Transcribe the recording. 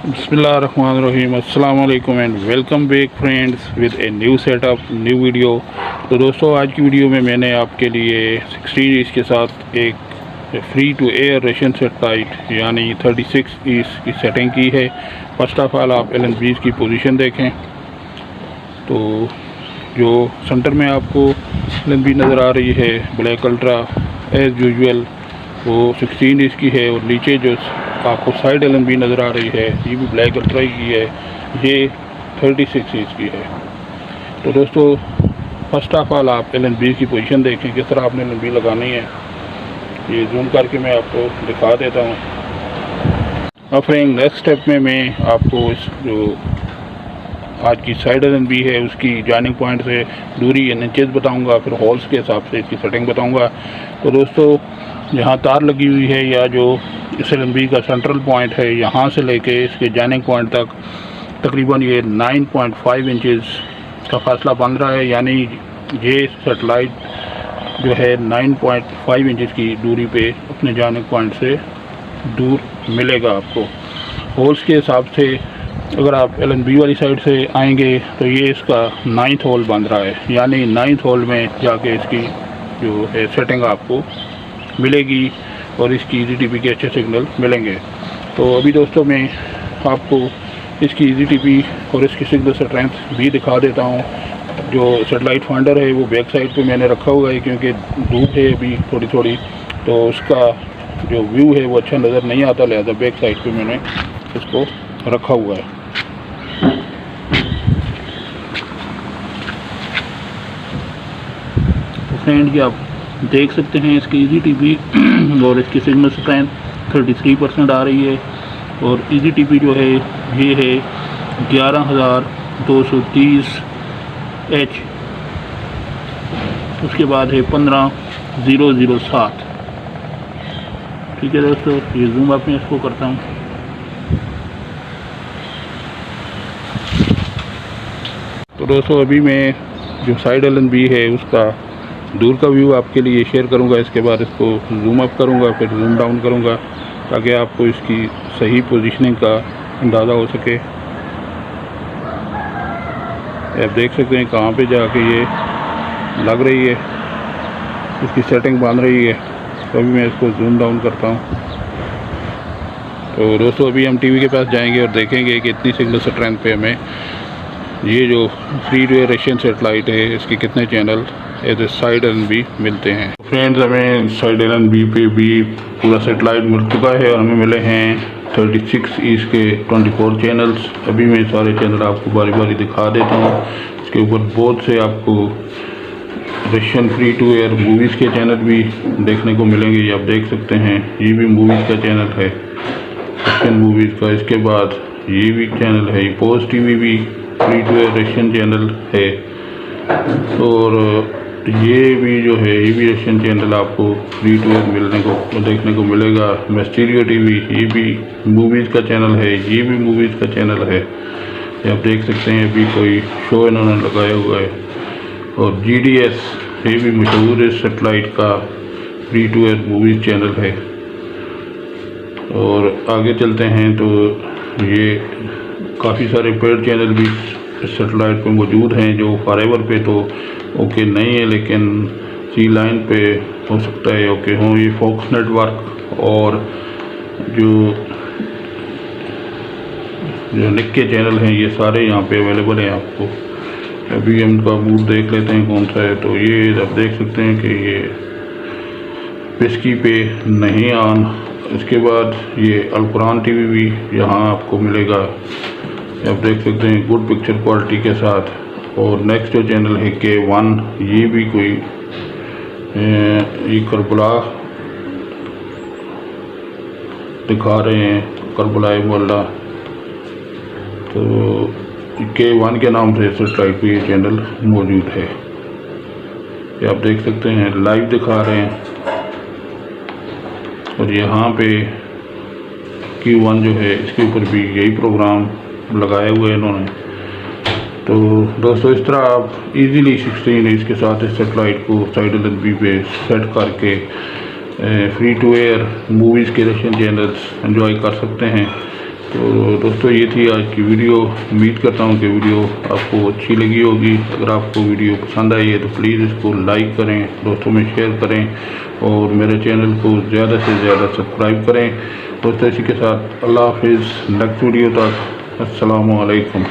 बिस्मिल्लाहिर्रहमानिर्रहीम अस्सलाम वालेकुम and welcome back friends with a new setup new video. तो दोस्तों आज की वीडियो में मैंने आपके लिए 16 इंच के साथ एक free to air Russian satellite यानी 36 इंच की सेटिंग की है। फर्स्ट ऑफ ऑल आप LNBs की पोजीशन देखें तो जो सेंटर में आपको LNB नज़र आ रही है ब्लैक अल्ट्रा एज़ यूजुअल वो 16 इंच की है, और नीचे जो आपको साइड LNB नज़र आ रही है ये भी ब्लैक अल्ट्रा की है, ये 36 इंच की है। तो दोस्तों फर्स्ट ऑफ ऑल आप LNB की पोजीशन देखें किस तरह आपने LNB लगानी है। ये जूम करके मैं आपको दिखा देता हूँ। अब फ्रेंड नेक्स्ट स्टेप में मैं आपको इस जो आज की साइड LNB है उसकी जॉइनिंग पॉइंट से दूरी इंचेस बताऊंगा, फिर होल्स के हिसाब से इसकी सेटिंग बताऊंगा। तो दोस्तों जहाँ तार लगी हुई है या जो इस LNB का सेंट्रल पॉइंट है यहाँ से लेके इसके जॉइनिंग पॉइंट तक तकरीबन ये 9.5 इंचेस का फासला बन रहा है, यानी ये सेटेलाइट जो है 9.5 इंचेस की दूरी पे अपने जॉइनिंग पॉइंट से दूर मिलेगा आपको। होल्स के हिसाब से अगर आप LNB वाली साइड से आएंगे तो ये इसका 9th होल बन रहा है, यानी 9th होल में जाके इसकी जो है सेटिंग आपको मिलेगी और इसकी EZTP के अच्छे सिग्नल मिलेंगे। तो अभी दोस्तों मैं आपको इसकी EZTP और इसकी सिग्नल स्ट्रेंथ भी दिखा देता हूँ। जो सेटेलाइट फाइंडर है वो बैक साइड पे मैंने रखा हुआ है क्योंकि धूप है अभी थोड़ी थोड़ी, तो उसका जो व्यू है वो अच्छा नज़र नहीं आता, लिहाजा बैक साइड पे मैंने इसको रखा हुआ है। तो फ्रेंड ये आप देख सकते हैं इसकी EZTP और इसकी सिग्नल स्ट्रेंथ 33% आ रही है, और EZTP जो है ये है 11230 H, उसके बाद है 15007। ठीक है दोस्तों, ये जूम अप में इसको करता हूँ। तो दोस्तों अभी मैं जो साइड LNB है उसका दूर का व्यू आपके लिए शेयर करूंगा, इसके बाद इसको जूम अप करूंगा फिर जूम डाउन करूंगा ताकि आपको इसकी सही पोजीशनिंग का अंदाज़ा हो सके। आप देख सकते हैं कहाँ पे जाके ये लग रही है, इसकी सेटिंग बन रही है। तो अभी मैं इसको जूम डाउन करता हूँ। तो दोस्तों अभी हम टीवी के पास जाएंगे और देखेंगे कि इतनी सिग्नल स्ट्रेंथ पे हमें ये जो free to air Russian satellite है इसके कितने channel as a side LNB मिलते हैं। फ्रेंड्स हमें साइड LNB पे भी पूरा सेटेलाइट मिल चुका है और हमें मिले हैं 36 इंच के 24 चैनल्स। अभी मैं सारे चैनल आपको बारी बारी दिखा देता हूँ। इसके ऊपर बहुत से आपको Russian free to air movies के चैनल भी देखने को मिलेंगे, ये आप देख सकते हैं। ये भी मूवीज़ का चैनल है रशियन मूवीज़ का। इसके बाद ये भी चैनल है, पोस्ट TV भी free to air Russian channel है, और ये भी जो है ये भी रशियन चैनल आपको फ्री टू एयर मिलने को देखने को मिलेगा। मिस्टीरियो TV ये भी मूवीज़ का चैनल है, ये भी मूवीज़ का चैनल है, ये आप देख सकते हैं। अभी कोई शो इन्होंने लगाया हुआ है। और GDS ये भी मशहूर सेटेलाइट का free to air movies channel है। और आगे चलते हैं तो ये काफ़ी सारे पेड चैनल भी सेटेलाइट पे मौजूद हैं जो फॉरएवर पे तो ओके नहीं है, लेकिन सी लाइन पे हो सकता है ओके हों। ये फॉक्स नेटवर्क और जो निक्के चैनल हैं ये सारे यहाँ पे अवेलेबल हैं आपको। अभी हम इनका मूड देख लेते हैं कौन सा है। तो ये आप देख सकते हैं कि ये पिस्की पे नहीं ऑन। इसके बाद ये अलकुरान TV भी यहाँ आपको मिलेगा, आप देख सकते हैं गुड पिक्चर क्वालिटी के साथ। और नेक्स्ट जो चैनल है K1 ये भी कोई ये करबला दिखा रहे हैं, करबला मोहल्ला। तो K1 के नाम से सेटेलाइट पे ये चैनल मौजूद है, ये आप देख सकते हैं लाइव दिखा रहे हैं। और यहाँ पे Q1 जो है इसके ऊपर भी यही प्रोग्राम लगाए हुए हैं इन्होंने। तो दोस्तों इस तरह आप इजीली 16 इंच के साथ इस सेटेलाइट को साइड LNB पे सेट करके फ्री टू एयर मूवीज़ के रशियन चैनल्स एंजॉय कर सकते हैं। तो दोस्तों ये थी आज की वीडियो। उम्मीद करता हूँ कि वीडियो आपको अच्छी लगी होगी। अगर आपको वीडियो पसंद आई है तो प्लीज़ इसको लाइक करें, दोस्तों में शेयर करें और मेरे चैनल को ज़्यादा से ज़्यादा सब्सक्राइब करें। दोस्तों इसी के साथ अल्लाह हाफिज़। नेक्स्ट वीडियो तक अस्सलामु अलैकुम।